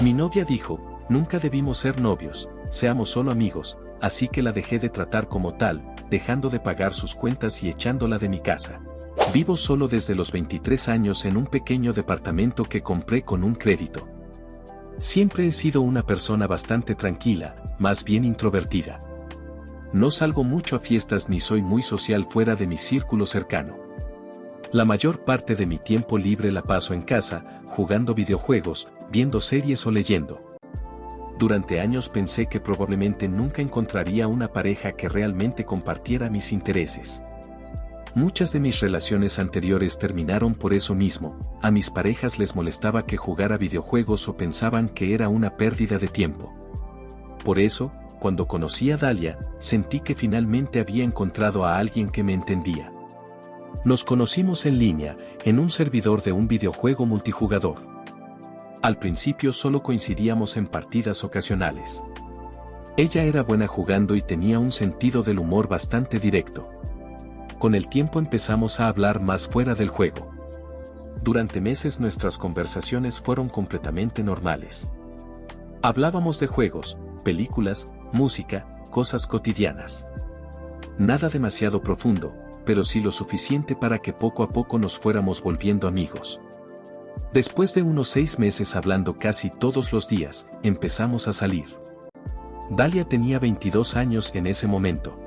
Mi novia dijo, nunca debimos ser novios, seamos solo amigos, así que la dejé de tratar como tal, dejando de pagar sus cuentas y echándola de mi casa. Vivo solo desde los 23 años en un pequeño departamento que compré con un crédito. Siempre he sido una persona bastante tranquila, más bien introvertida. No salgo mucho a fiestas ni soy muy social fuera de mi círculo cercano. La mayor parte de mi tiempo libre la paso en casa, jugando videojuegos, viendo series o leyendo. Durante años pensé que probablemente nunca encontraría una pareja que realmente compartiera mis intereses. Muchas de mis relaciones anteriores terminaron por eso mismo, a mis parejas les molestaba que jugara videojuegos o pensaban que era una pérdida de tiempo. Por eso, cuando conocí a Dalia, sentí que finalmente había encontrado a alguien que me entendía. Nos conocimos en línea, en un servidor de un videojuego multijugador. Al principio solo coincidíamos en partidas ocasionales. Ella era buena jugando y tenía un sentido del humor bastante directo. Con el tiempo empezamos a hablar más fuera del juego. Durante meses nuestras conversaciones fueron completamente normales. Hablábamos de juegos, películas, música, cosas cotidianas. Nada demasiado profundo, pero sí lo suficiente para que poco a poco nos fuéramos volviendo amigos. Después de unos 6 meses hablando casi todos los días, empezamos a salir. Dalia tenía 22 años en ese momento.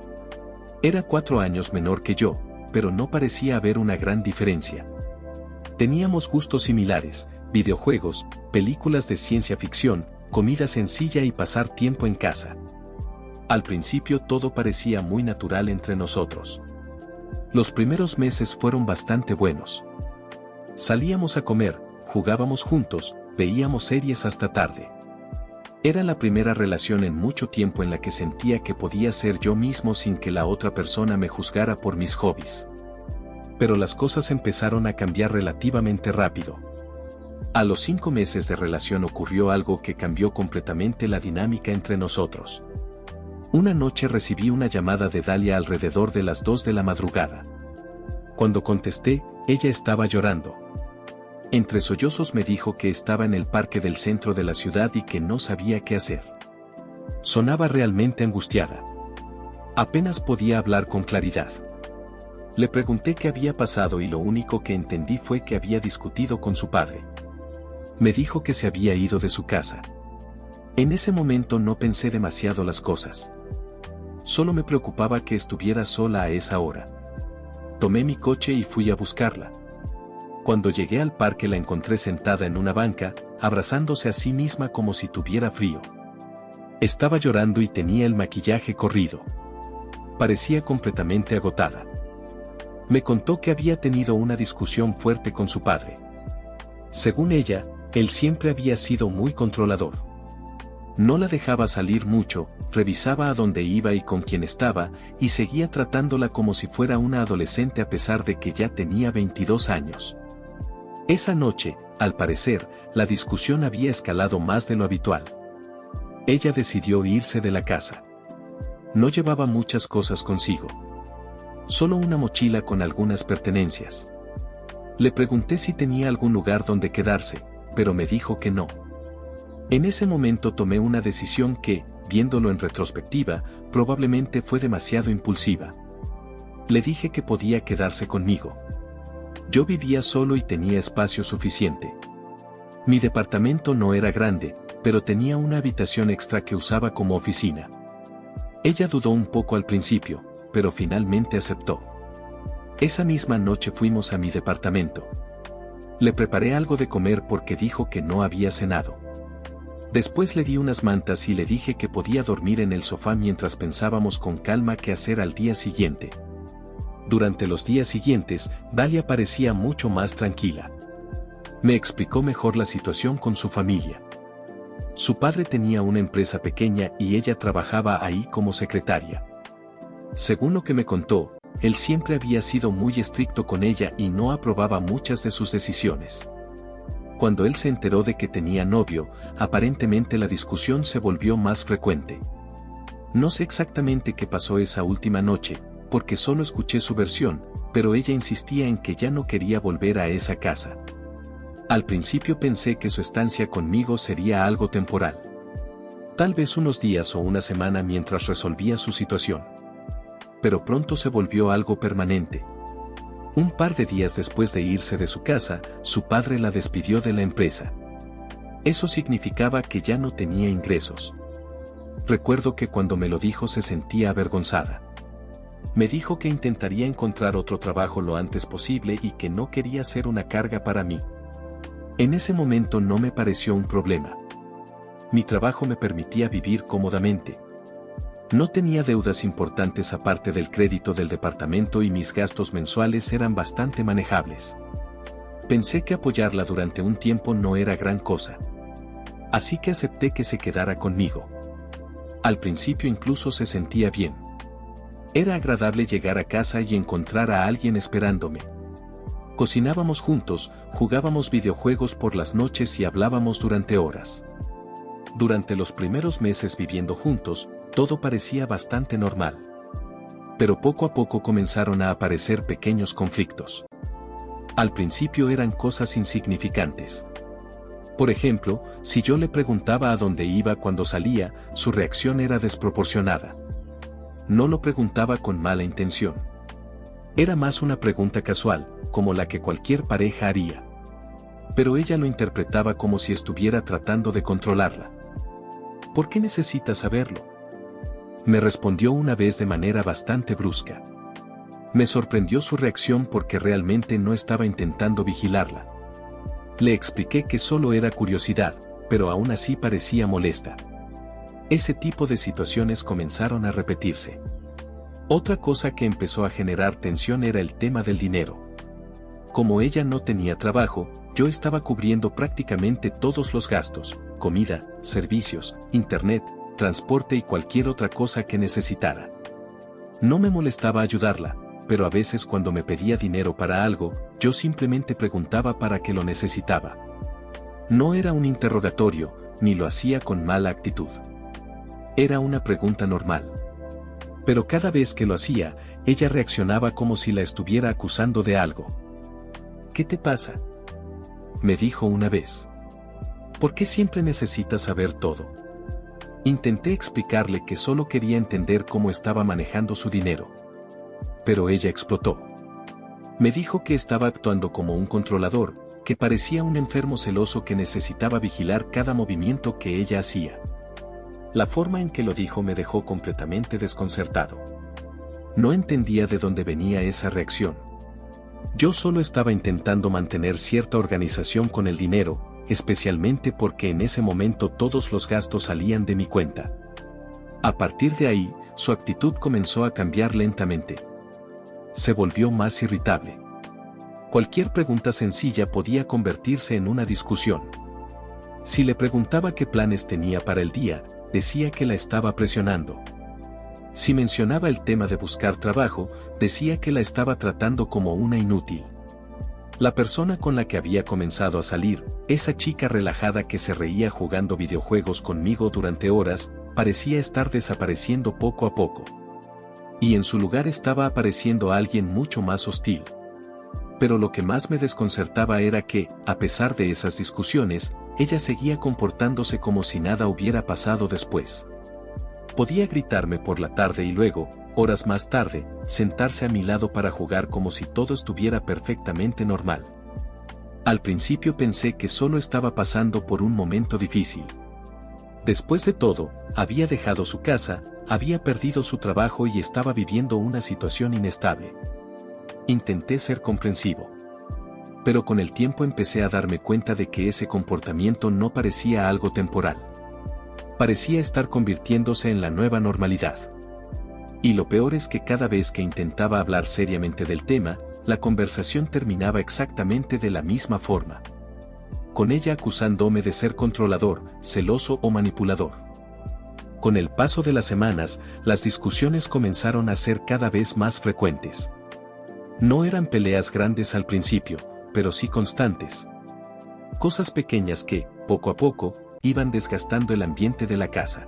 Era 4 años menor que yo, pero no parecía haber una gran diferencia. Teníamos gustos similares, videojuegos, películas de ciencia ficción, comida sencilla y pasar tiempo en casa. Al principio todo parecía muy natural entre nosotros. Los primeros meses fueron bastante buenos. Salíamos a comer, jugábamos juntos, veíamos series hasta tarde. Era la primera relación en mucho tiempo en la que sentía que podía ser yo mismo sin que la otra persona me juzgara por mis hobbies. Pero las cosas empezaron a cambiar relativamente rápido. A los 5 meses de relación ocurrió algo que cambió completamente la dinámica entre nosotros. Una noche recibí una llamada de Dalia alrededor de las 2 de la madrugada. Cuando contesté, ella estaba llorando. Entre sollozos me dijo que estaba en el parque del centro de la ciudad y que no sabía qué hacer. Sonaba realmente angustiada. Apenas podía hablar con claridad. Le pregunté qué había pasado y lo único que entendí fue que había discutido con su padre. Me dijo que se había ido de su casa. En ese momento no pensé demasiado las cosas. Solo me preocupaba que estuviera sola a esa hora. Tomé mi coche y fui a buscarla. Cuando llegué al parque la encontré sentada en una banca, abrazándose a sí misma como si tuviera frío. Estaba llorando y tenía el maquillaje corrido. Parecía completamente agotada. Me contó que había tenido una discusión fuerte con su padre. Según ella, él siempre había sido muy controlador. No la dejaba salir mucho, revisaba a dónde iba y con quién estaba, y seguía tratándola como si fuera una adolescente a pesar de que ya tenía 22 años. Esa noche, al parecer, la discusión había escalado más de lo habitual. Ella decidió irse de la casa. No llevaba muchas cosas consigo. Solo una mochila con algunas pertenencias. Le pregunté si tenía algún lugar donde quedarse, pero me dijo que no. En ese momento tomé una decisión que, viéndolo en retrospectiva, probablemente fue demasiado impulsiva. Le dije que podía quedarse conmigo. Yo vivía solo y tenía espacio suficiente. Mi departamento no era grande, pero tenía una habitación extra que usaba como oficina. Ella dudó un poco al principio, pero finalmente aceptó. Esa misma noche fuimos a mi departamento. Le preparé algo de comer porque dijo que no había cenado. Después le di unas mantas y le dije que podía dormir en el sofá mientras pensábamos con calma qué hacer al día siguiente. Durante los días siguientes, Dalia parecía mucho más tranquila. Me explicó mejor la situación con su familia. Su padre tenía una empresa pequeña y ella trabajaba ahí como secretaria. Según lo que me contó, él siempre había sido muy estricto con ella y no aprobaba muchas de sus decisiones. Cuando él se enteró de que tenía novio, aparentemente la discusión se volvió más frecuente. No sé exactamente qué pasó esa última noche, porque solo escuché su versión, pero ella insistía en que ya no quería volver a esa casa. Al principio pensé que su estancia conmigo sería algo temporal. Tal vez unos días o una semana mientras resolvía su situación. Pero pronto se volvió algo permanente. Un par de días después de irse de su casa, su padre la despidió de la empresa. Eso significaba que ya no tenía ingresos. Recuerdo que cuando me lo dijo se sentía avergonzada. Me dijo que intentaría encontrar otro trabajo lo antes posible y que no quería ser una carga para mí. En ese momento no me pareció un problema. Mi trabajo me permitía vivir cómodamente. No tenía deudas importantes aparte del crédito del departamento y mis gastos mensuales eran bastante manejables. Pensé que apoyarla durante un tiempo no era gran cosa. Así que acepté que se quedara conmigo. Al principio incluso se sentía bien. Era agradable llegar a casa y encontrar a alguien esperándome. Cocinábamos juntos, jugábamos videojuegos por las noches y hablábamos durante horas. Durante los primeros meses viviendo juntos, todo parecía bastante normal. Pero poco a poco comenzaron a aparecer pequeños conflictos. Al principio eran cosas insignificantes. Por ejemplo, si yo le preguntaba a dónde iba cuando salía, su reacción era desproporcionada. No lo preguntaba con mala intención. Era más una pregunta casual, como la que cualquier pareja haría. Pero ella lo interpretaba como si estuviera tratando de controlarla. ¿Por qué necesitas saberlo? Me respondió una vez de manera bastante brusca. Me sorprendió su reacción porque realmente no estaba intentando vigilarla. Le expliqué que solo era curiosidad, pero aún así parecía molesta. Ese tipo de situaciones comenzaron a repetirse. Otra cosa que empezó a generar tensión era el tema del dinero. Como ella no tenía trabajo, yo estaba cubriendo prácticamente todos los gastos, comida, servicios, internet, transporte y cualquier otra cosa que necesitara. No me molestaba ayudarla, pero a veces cuando me pedía dinero para algo, yo simplemente preguntaba para qué lo necesitaba. No era un interrogatorio, ni lo hacía con mala actitud. Era una pregunta normal. Pero cada vez que lo hacía, ella reaccionaba como si la estuviera acusando de algo. ¿Qué te pasa?, me dijo una vez. ¿Por qué siempre necesitas saber todo? Intenté explicarle que solo quería entender cómo estaba manejando su dinero. Pero ella explotó. Me dijo que estaba actuando como un controlador, que parecía un enfermo celoso que necesitaba vigilar cada movimiento que ella hacía. La forma en que lo dijo me dejó completamente desconcertado. No entendía de dónde venía esa reacción. Yo solo estaba intentando mantener cierta organización con el dinero, especialmente porque en ese momento todos los gastos salían de mi cuenta. A partir de ahí, su actitud comenzó a cambiar lentamente. Se volvió más irritable. Cualquier pregunta sencilla podía convertirse en una discusión. Si le preguntaba qué planes tenía para el día, decía que la estaba presionando. Si mencionaba el tema de buscar trabajo, decía que la estaba tratando como una inútil. La persona con la que había comenzado a salir, esa chica relajada que se reía jugando videojuegos conmigo durante horas, parecía estar desapareciendo poco a poco. Y en su lugar estaba apareciendo alguien mucho más hostil. Pero lo que más me desconcertaba era que, a pesar de esas discusiones, ella seguía comportándose como si nada hubiera pasado después. Podía gritarme por la tarde y luego, horas más tarde, sentarse a mi lado para jugar como si todo estuviera perfectamente normal. Al principio pensé que solo estaba pasando por un momento difícil. Después de todo, había dejado su casa, había perdido su trabajo y estaba viviendo una situación inestable. Intenté ser comprensivo. Pero con el tiempo empecé a darme cuenta de que ese comportamiento no parecía algo temporal. Parecía estar convirtiéndose en la nueva normalidad. Y lo peor es que cada vez que intentaba hablar seriamente del tema, la conversación terminaba exactamente de la misma forma. Con ella acusándome de ser controlador, celoso o manipulador. Con el paso de las semanas, las discusiones comenzaron a ser cada vez más frecuentes. No eran peleas grandes al principio, pero sí constantes. Cosas pequeñas que, poco a poco, iban desgastando el ambiente de la casa.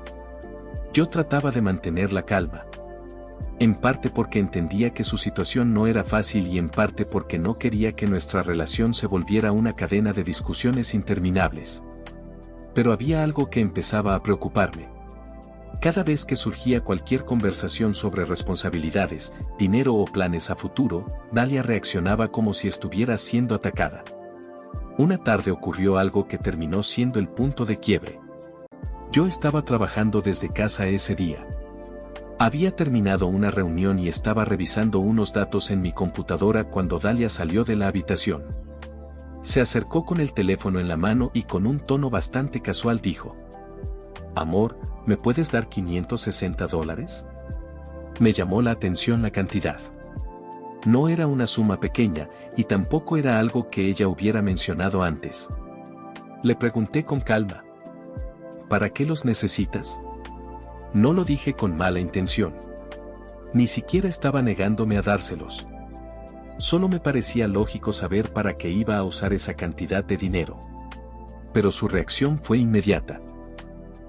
Yo trataba de mantener la calma. En parte porque entendía que su situación no era fácil y en parte porque no quería que nuestra relación se volviera una cadena de discusiones interminables. Pero había algo que empezaba a preocuparme. Cada vez que surgía cualquier conversación sobre responsabilidades, dinero o planes a futuro, Dalia reaccionaba como si estuviera siendo atacada. Una tarde ocurrió algo que terminó siendo el punto de quiebre. Yo estaba trabajando desde casa ese día. Había terminado una reunión y estaba revisando unos datos en mi computadora cuando Dalia salió de la habitación. Se acercó con el teléfono en la mano y con un tono bastante casual dijo: «Amor, ¿me puedes dar $560? Me llamó la atención la cantidad. No era una suma pequeña, y tampoco era algo que ella hubiera mencionado antes. Le pregunté con calma: ¿para qué los necesitas? No lo dije con mala intención. Ni siquiera estaba negándome a dárselos. Solo me parecía lógico saber para qué iba a usar esa cantidad de dinero. Pero su reacción fue inmediata.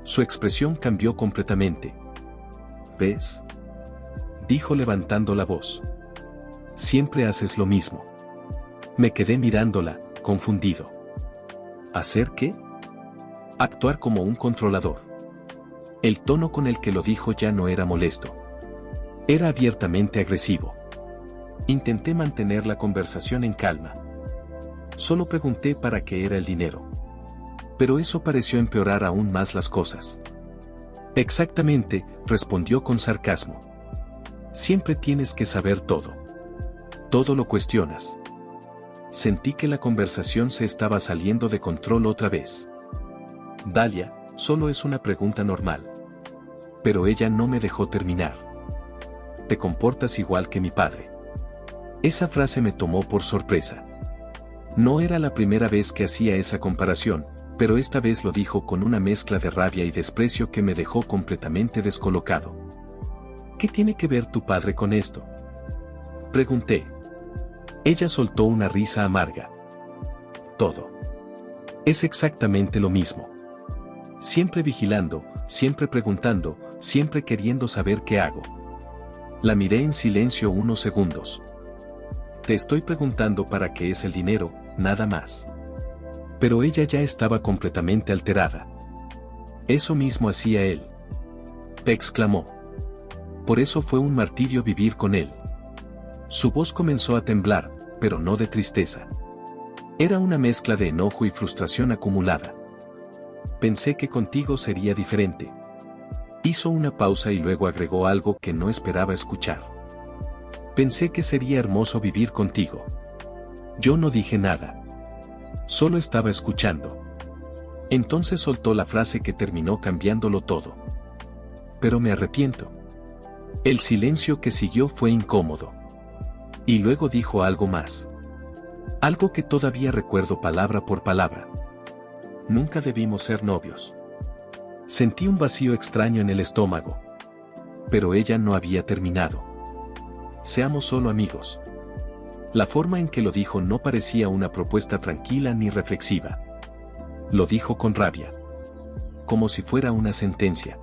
Su expresión cambió completamente. ¿Ves?, dijo levantando la voz. Siempre haces lo mismo. Me quedé mirándola, confundido. ¿Hacer qué? Actuar como un controlador. El tono con el que lo dijo ya no era molesto. Era abiertamente agresivo. Intenté mantener la conversación en calma. Solo pregunté para qué era el dinero. Pero eso pareció empeorar aún más las cosas. Exactamente, respondió con sarcasmo. Siempre tienes que saber todo. Todo lo cuestionas. Sentí que la conversación se estaba saliendo de control otra vez. Dalia, solo es una pregunta normal. Pero ella no me dejó terminar. Te comportas igual que mi padre. Esa frase me tomó por sorpresa. No era la primera vez que hacía esa comparación, pero esta vez lo dijo con una mezcla de rabia y desprecio que me dejó completamente descolocado. ¿Qué tiene que ver tu padre con esto?, pregunté. Ella soltó una risa amarga. Todo. Es exactamente lo mismo. Siempre vigilando, siempre preguntando, siempre queriendo saber qué hago. La miré en silencio unos segundos. Te estoy preguntando para qué es el dinero, nada más. Pero ella ya estaba completamente alterada. Eso mismo hacía él, exclamó. Por eso fue un martirio vivir con él. Su voz comenzó a temblar, pero no de tristeza. Era una mezcla de enojo y frustración acumulada. Pensé que contigo sería diferente. Hizo una pausa y luego agregó algo que no esperaba escuchar. Pensé que sería hermoso vivir contigo. Yo no dije nada. Solo estaba escuchando. Entonces soltó la frase que terminó cambiándolo todo. Pero me arrepiento. El silencio que siguió fue incómodo. Y luego dijo algo más. Algo que todavía recuerdo palabra por palabra. Nunca debimos ser novios. Sentí un vacío extraño en el estómago. Pero ella no había terminado. Seamos solo amigos. La forma en que lo dijo no parecía una propuesta tranquila ni reflexiva. Lo dijo con rabia. Como si fuera una sentencia.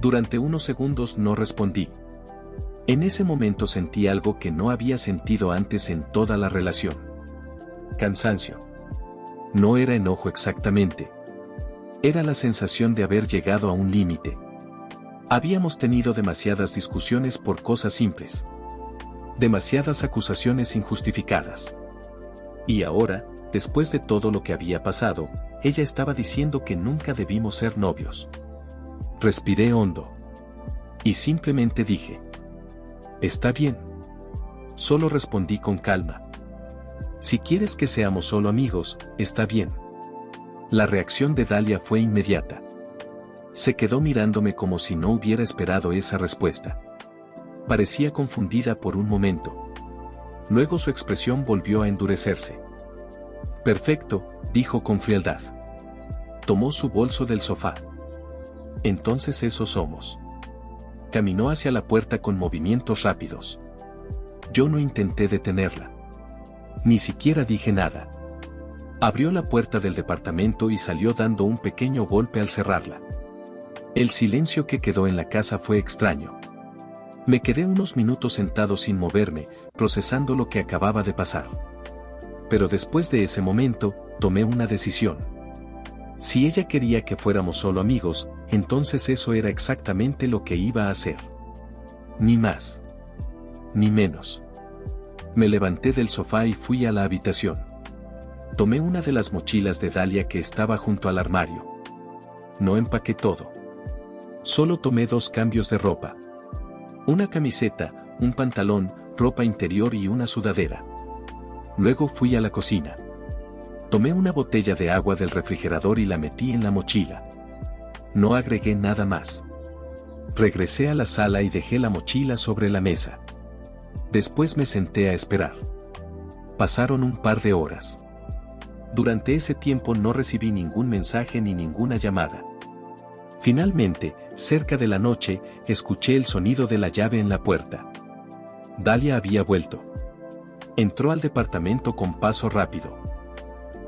Durante unos segundos no respondí. En ese momento sentí algo que no había sentido antes en toda la relación. Cansancio. No era enojo exactamente. Era la sensación de haber llegado a un límite. Habíamos tenido demasiadas discusiones por cosas simples. Demasiadas acusaciones injustificadas. Y ahora, después de todo lo que había pasado, ella estaba diciendo que nunca debimos ser novios. Respiré hondo. Y simplemente dije: está bien. Solo respondí con calma. Si quieres que seamos solo amigos, está bien. La reacción de Dalia fue inmediata. Se quedó mirándome como si no hubiera esperado esa respuesta. Parecía confundida por un momento. Luego su expresión volvió a endurecerse. Perfecto, dijo con frialdad. Tomó su bolso del sofá. Entonces eso somos. Caminó hacia la puerta con movimientos rápidos. Yo no intenté detenerla. Ni siquiera dije nada. Abrió la puerta del departamento y salió dando un pequeño golpe al cerrarla. El silencio que quedó en la casa fue extraño. Me quedé unos minutos sentado sin moverme, procesando lo que acababa de pasar. Pero después de ese momento, tomé una decisión. Si ella quería que fuéramos solo amigos, entonces eso era exactamente lo que iba a hacer. Ni más. Ni menos. Me levanté del sofá y fui a la habitación. Tomé una de las mochilas de Dalia que estaba junto al armario. No empaqué todo. Solo tomé 2 cambios de ropa. Una camiseta, un pantalón, ropa interior y una sudadera. Luego fui a la cocina. Tomé una botella de agua del refrigerador y la metí en la mochila. No agregué nada más. Regresé a la sala y dejé la mochila sobre la mesa. Después me senté a esperar. Pasaron un par de horas. Durante ese tiempo no recibí ningún mensaje ni ninguna llamada. Finalmente, cerca de la noche, escuché el sonido de la llave en la puerta. Dalia había vuelto. Entró al departamento con paso rápido.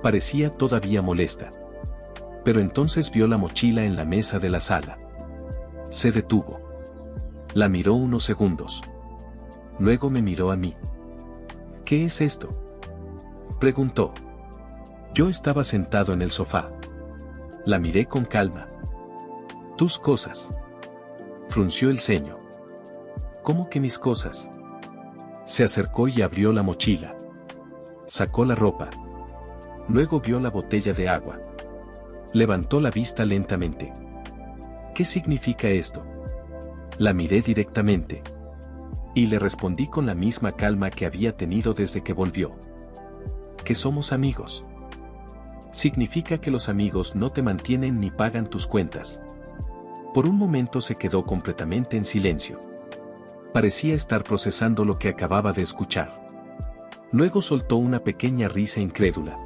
Parecía todavía molesta. Pero entonces vio la mochila en la mesa de la sala. Se detuvo. La miró unos segundos. Luego me miró a mí. ¿Qué es esto?, preguntó. Yo estaba sentado en el sofá. La miré con calma. Tus cosas. Frunció el ceño. ¿Cómo que mis cosas? Se acercó y abrió la mochila. Sacó la ropa. Luego vio la botella de agua. Levantó la vista lentamente. ¿Qué significa esto? La miré directamente. Y le respondí con la misma calma que había tenido desde que volvió. Que somos amigos. Significa que los amigos no te mantienen ni pagan tus cuentas. Por un momento se quedó completamente en silencio. Parecía estar procesando lo que acababa de escuchar. Luego soltó una pequeña risa incrédula.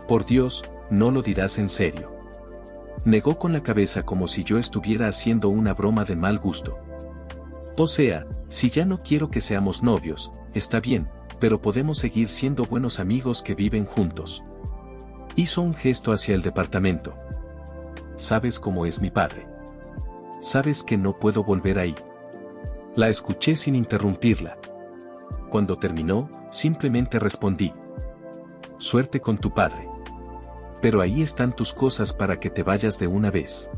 Por Dios, no lo dirás en serio. Negó con la cabeza como si yo estuviera haciendo una broma de mal gusto. O sea, si ya no quiero que seamos novios, está bien, pero podemos seguir siendo buenos amigos que viven juntos. Hizo un gesto hacia el departamento. ¿Sabes cómo es mi padre? ¿Sabes que no puedo volver ahí? La escuché sin interrumpirla. Cuando terminó, simplemente respondí. Suerte con tu padre. Pero ahí están tus cosas para que te vayas de una vez.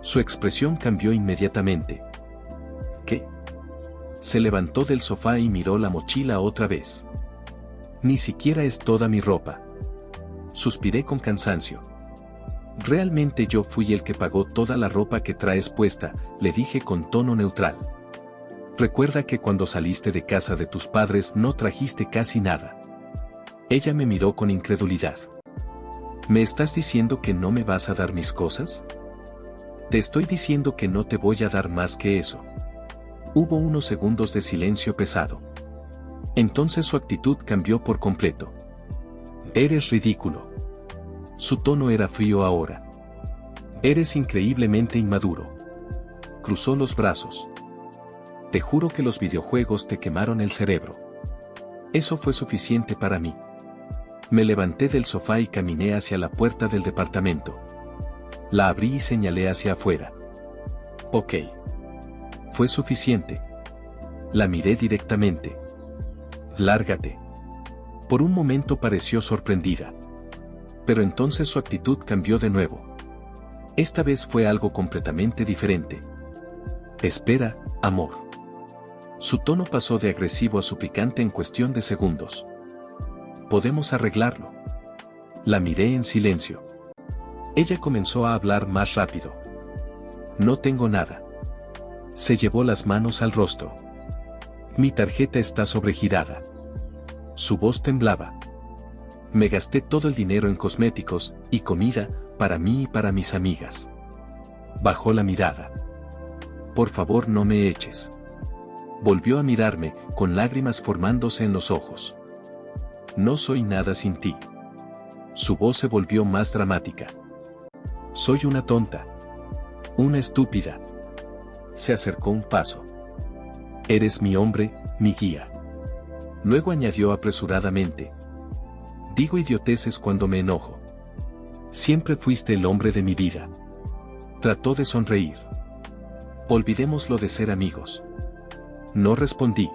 Su expresión cambió inmediatamente. ¿Qué? Se levantó del sofá y miró la mochila otra vez. Ni siquiera es toda mi ropa. Suspiré con cansancio. Realmente yo fui el que pagó toda la ropa que traes puesta, le dije con tono neutral. Recuerda que cuando saliste de casa de tus padres no trajiste casi nada. Ella me miró con incredulidad. ¿Me estás diciendo que no me vas a dar mis cosas? Te estoy diciendo que no te voy a dar más que eso. Hubo unos segundos de silencio pesado. Entonces su actitud cambió por completo. Eres ridículo. Su tono era frío ahora. Eres increíblemente inmaduro. Cruzó los brazos. Te juro que los videojuegos te quemaron el cerebro. Eso fue suficiente para mí. Me levanté del sofá y caminé hacia la puerta del departamento. La abrí y señalé hacia afuera. Ok. Fue suficiente. La miré directamente. Lárgate. Por un momento pareció sorprendida. Pero entonces su actitud cambió de nuevo. Esta vez fue algo completamente diferente. Espera, amor. Su tono pasó de agresivo a suplicante en cuestión de segundos. Podemos arreglarlo. La miré en silencio. Ella comenzó a hablar más rápido. No tengo nada. Se llevó las manos al rostro. Mi tarjeta está sobregirada. Su voz temblaba. Me gasté todo el dinero en cosméticos y comida, para mí y para mis amigas. Bajó la mirada. Por favor, no me eches. Volvió a mirarme, con lágrimas formándose en los ojos. No soy nada sin ti. Su voz se volvió más dramática. Soy una tonta. Una estúpida. Se acercó un paso. Eres mi hombre, mi guía. Luego añadió apresuradamente. Digo idioteces cuando me enojo. Siempre fuiste el hombre de mi vida. Trató de sonreír. Olvidemos lo de ser amigos. No respondí.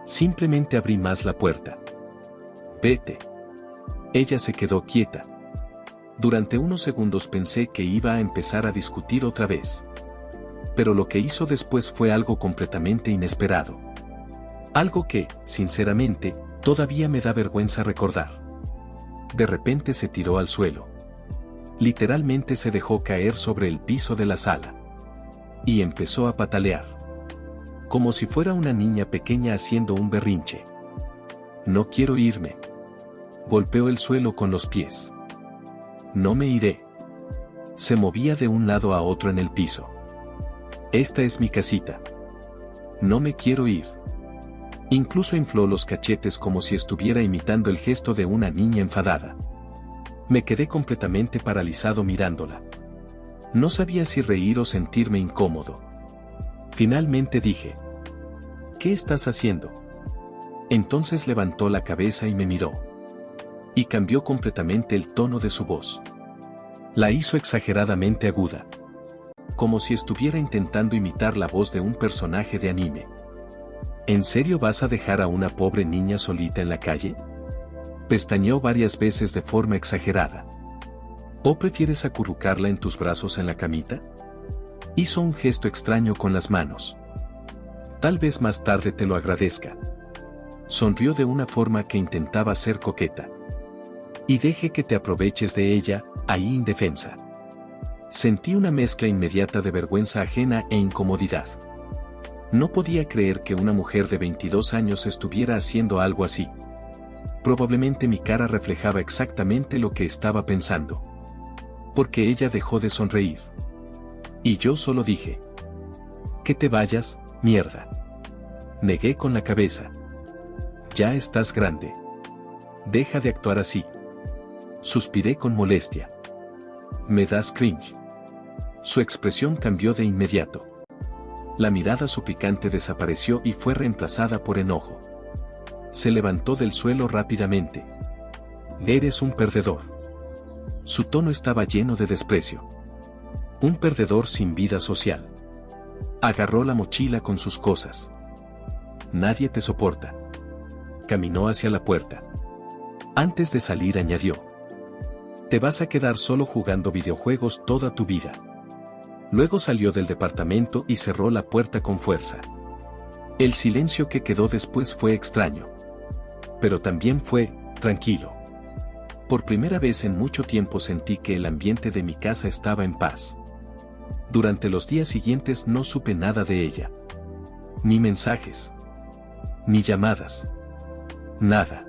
Simplemente abrí más la puerta. Vete. Ella se quedó quieta. Durante unos segundos pensé que iba a empezar a discutir otra vez. Pero lo que hizo después fue algo completamente inesperado. Algo que, sinceramente, todavía me da vergüenza recordar. De repente se tiró al suelo. Literalmente se dejó caer sobre el piso de la sala. Y empezó a patalear. Como si fuera una niña pequeña haciendo un berrinche. No quiero irme. Golpeó el suelo con los pies. No me iré. Se movía de un lado a otro en el piso. Esta es mi casita. No me quiero ir. Incluso infló los cachetes como si estuviera imitando el gesto de una niña enfadada. Me quedé completamente paralizado mirándola. No sabía si reír o sentirme incómodo. Finalmente dije: ¿qué estás haciendo? Entonces levantó la cabeza y me miró. Y cambió completamente el tono de su voz. La hizo exageradamente aguda. Como si estuviera intentando imitar la voz de un personaje de anime. ¿En serio vas a dejar a una pobre niña solita en la calle? Pestañeó varias veces de forma exagerada. ¿O prefieres acurrucarla en tus brazos en la camita? Hizo un gesto extraño con las manos. Tal vez más tarde te lo agradezca. Sonrió de una forma que intentaba ser coqueta. Y deje que te aproveches de ella, ahí indefensa. Sentí una mezcla inmediata de vergüenza ajena e incomodidad. No podía creer que una mujer de 22 años estuviera haciendo algo así. Probablemente mi cara reflejaba exactamente lo que estaba pensando. Porque ella dejó de sonreír. Y yo solo dije: que te vayas, mierda. Negué con la cabeza. Ya estás grande. Deja de actuar así. Suspiré con molestia. Me das cringe. Su expresión cambió de inmediato. La mirada suplicante desapareció y fue reemplazada por enojo. Se levantó del suelo rápidamente. Eres un perdedor. Su tono estaba lleno de desprecio. Un perdedor sin vida social. Agarró la mochila con sus cosas. Nadie te soporta. Caminó hacia la puerta. Antes de salir añadió: te vas a quedar solo jugando videojuegos toda tu vida. Luego salió del departamento y cerró la puerta con fuerza. El silencio que quedó después fue extraño. Pero también fue tranquilo. Por primera vez en mucho tiempo sentí que el ambiente de mi casa estaba en paz. Durante los días siguientes no supe nada de ella. Ni mensajes. Ni llamadas. Nada.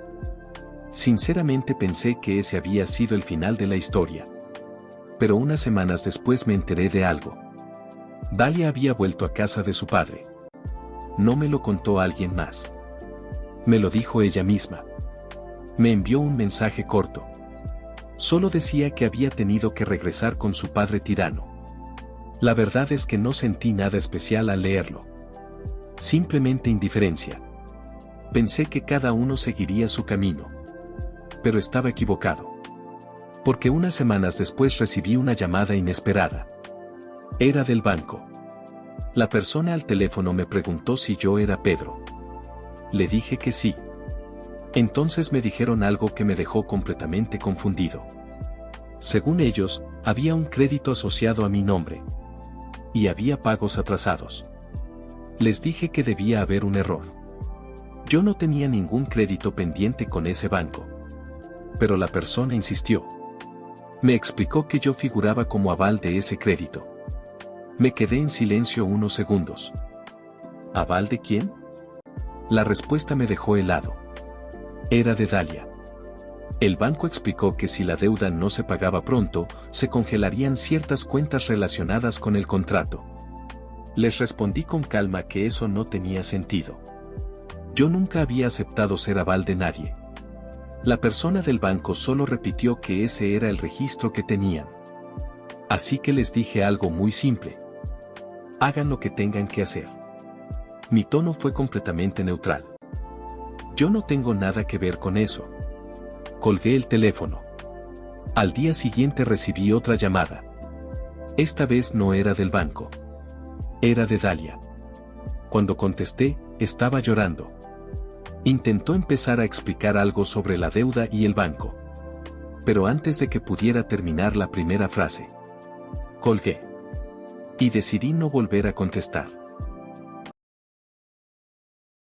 Sinceramente pensé que ese había sido el final de la historia. Pero unas semanas después me enteré de algo. Dalia había vuelto a casa de su padre. No me lo contó alguien más. Me lo dijo ella misma. Me envió un mensaje corto. Solo decía que había tenido que regresar con su padre tirano. La verdad es que no sentí nada especial al leerlo. Simplemente indiferencia. Pensé que cada uno seguiría su camino. Pero estaba equivocado. Porque unas semanas después recibí una llamada inesperada. Era del banco. La persona al teléfono me preguntó si yo era Pedro. Le dije que sí. Entonces me dijeron algo que me dejó completamente confundido. Según ellos, había un crédito asociado a mi nombre. Y había pagos atrasados. Les dije que debía haber un error. Yo no tenía ningún crédito pendiente con ese banco. Pero la persona insistió. Me explicó que yo figuraba como aval de ese crédito. Me quedé en silencio unos segundos. ¿Aval de quién? La respuesta me dejó helado. Era de Dalia. El banco explicó que si la deuda no se pagaba pronto, se congelarían ciertas cuentas relacionadas con el contrato. Les respondí con calma que eso no tenía sentido. Yo nunca había aceptado ser aval de nadie. La persona del banco solo repitió que ese era el registro que tenían. Así que les dije algo muy simple. Hagan lo que tengan que hacer. Mi tono fue completamente neutral. Yo no tengo nada que ver con eso. Colgué el teléfono. Al día siguiente recibí otra llamada. Esta vez no era del banco. Era de Dalia. Cuando contesté, estaba llorando. Intentó empezar a explicar algo sobre la deuda y el banco. Pero antes de que pudiera terminar la primera frase, colgué. Y decidí no volver a contestar.